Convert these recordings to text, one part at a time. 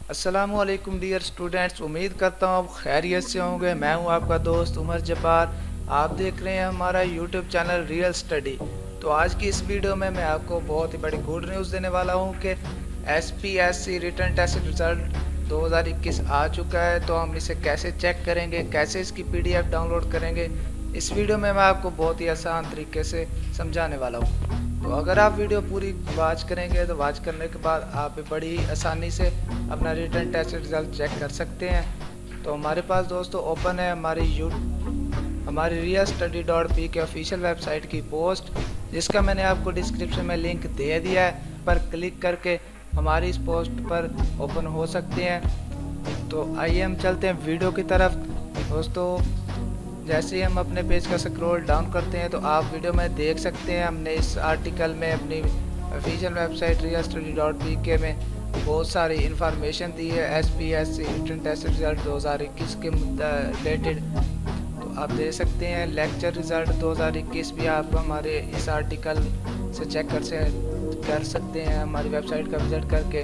अस्सलामुअलैकुम dear students, उम्मीद करता हूँ आप खैरियत से होंगे। मैं हूँ आपका दोस्त उमर जब्बार। आप देख रहे हैं हमारा यूट्यूब चैनल रियल स्टडी। तो आज की इस वीडियो में मैं आपको बहुत ही बड़ी गुड न्यूज़ देने वाला हूँ कि SPSC रिटर्न टेस्ट रिज़ल्ट 2021 आ चुका है। तो हम इसे कैसे चेक करेंगे, कैसे इसकी PDF डाउनलोड करेंगे, इस वीडियो में मैं आपको बहुत ही आसान तरीके से समझाने वाला हूँ। तो अगर आप वीडियो पूरी वॉच करेंगे तो वॉच करने के बाद आप बड़ी आसानी से अपना रिटर्न टेस्ट रिज़ल्ट चेक कर सकते हैं। तो हमारे पास दोस्तों ओपन है हमारी realstudy.p के ऑफिशियल वेबसाइट की पोस्ट, जिसका मैंने आपको डिस्क्रिप्शन में लिंक दे दिया है। पर क्लिक करके हमारी इस पोस्ट पर ओपन हो सकते हैं। तो आइए हम चलते हैं वीडियो की तरफ। दोस्तों, जैसे ही हम अपने पेज का स्क्रॉल डाउन करते हैं तो आप वीडियो में देख सकते हैं हमने इस आर्टिकल में अपनी ऑफिशियल वेबसाइट realstudy.pk में बहुत सारी इंफॉर्मेशन दी है SPSC रिटन टेस्ट रिजल्ट 2021 के रिलेटेड। तो आप देख सकते हैं लेक्चर रिजल्ट 2021 भी आप हमारे इस आर्टिकल से चेक कर सकते हैं हमारी वेबसाइट का विजिट करके।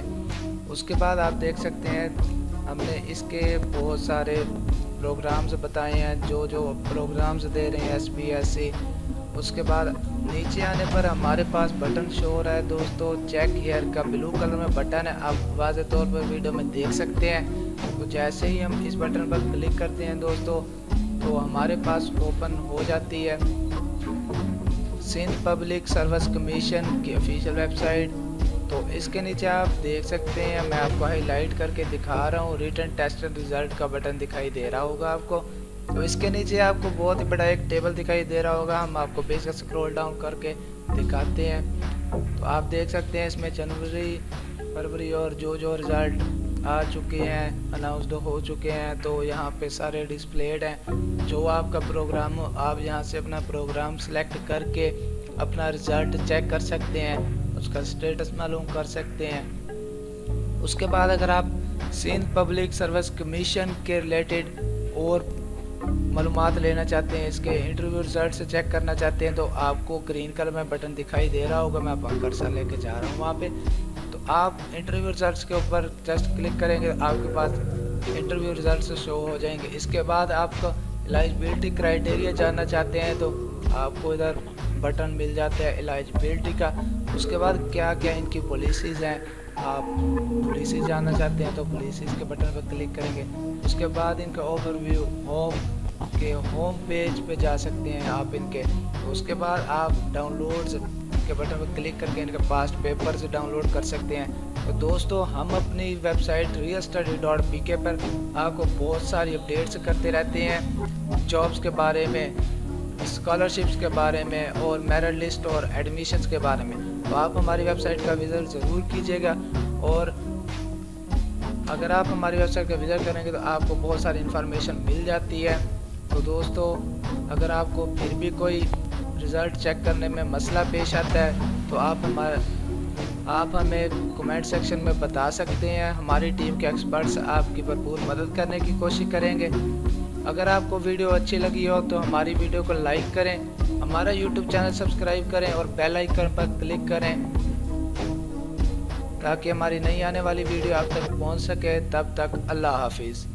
उसके बाद आप देख सकते हैं हमने इसके बहुत सारे प्रोग्राम्स बताए हैं, जो प्रोग्राम्स दे रहे हैं SPSC। उसके बाद नीचे आने पर हमारे पास बटन शो हो रहा है दोस्तों, चेक हियर का ब्लू कलर में बटन है, आप वाज़े तौर पर वीडियो में देख सकते हैं। तो जैसे ही हम इस बटन पर क्लिक करते हैं दोस्तों तो हमारे पास ओपन हो जाती है सिंध पब्लिक सर्विस कमीशन की ऑफिशियल वेबसाइट। तो इसके नीचे आप देख सकते हैं, मैं आपको हाईलाइट करके दिखा रहा हूँ, रिटन टेस्ट रिजल्ट का बटन दिखाई दे रहा होगा आपको। तो इसके नीचे आपको बहुत ही बड़ा एक टेबल दिखाई दे रहा होगा, हम आपको पेज का स्क्रॉल डाउन करके दिखाते हैं। तो आप देख सकते हैं इसमें जनवरी, फरवरी और जो रिज़ल्ट आ चुके हैं, अनाउंसड हो चुके हैं, तो यहाँ पे सारे डिस्प्लेड हैं। जो आपका प्रोग्राम हो आप यहाँ से अपना प्रोग्राम सेलेक्ट करके अपना रिज़ल्ट चेक कर सकते हैं, उसका स्टेटस मालूम कर सकते हैं। उसके बाद अगर आप सिंध पब्लिक सर्विस कमीशन के रिलेटेड और मालूमात लेना चाहते हैं, इसके इंटरव्यू रिजल्ट से चेक करना चाहते हैं, तो आपको ग्रीन कलर में बटन दिखाई दे रहा होगा, मैं आपका कर्सर लेके जा रहा हूँ वहाँ पे। तो आप इंटरव्यू रिजल्ट्स के ऊपर जस्ट क्लिक करेंगे, आपके पास इंटरव्यू रिजल्ट शो हो जाएंगे। इसके बाद आपका एलिजिबिलिटी क्राइटेरिया जानना चाहते हैं तो आपको इधर बटन मिल जाता है एलिजिबिलिटी का। उसके बाद क्या क्या इनकी पॉलिसीज़ हैं, आप पॉलिसीज़ जानना चाहते हैं तो पॉलिसीज़ के बटन पर क्लिक करेंगे। उसके बाद इनका ओवरव्यू होम पेज पे जा सकते हैं आप इनके। तो उसके बाद आप डाउनलोड्स के बटन पर क्लिक करके इनके पास्ट पेपर्स डाउनलोड कर सकते हैं। तो दोस्तों, हम अपनी वेबसाइट realstudy.pk पर आपको बहुत सारी अपडेट्स करते रहते हैं, जॉब्स के बारे में, स्कॉलरशिप्स के बारे में और मेरिट लिस्ट और एडमिशन्स के बारे में। तो आप हमारी वेबसाइट का विजिट ज़रूर कीजिएगा, और अगर आप हमारी वेबसाइट का विजिट करेंगे तो आपको बहुत सारी इन्फॉर्मेशन मिल जाती है। तो दोस्तों, अगर आपको फिर भी कोई रिज़ल्ट चेक करने में मसला पेश आता है तो आप हमें कमेंट सेक्शन में बता सकते हैं। हमारी टीम के एक्सपर्ट्स आपकी भरपूर मदद करने की कोशिश करेंगे। अगर आपको वीडियो अच्छी लगी हो तो हमारी वीडियो को लाइक करें, हमारा यूट्यूब चैनल सब्सक्राइब करें और बेल आइकन पर क्लिक करें ताकि हमारी नई आने वाली वीडियो आप तक पहुंच सके। तब तक अल्लाह हाफिज़।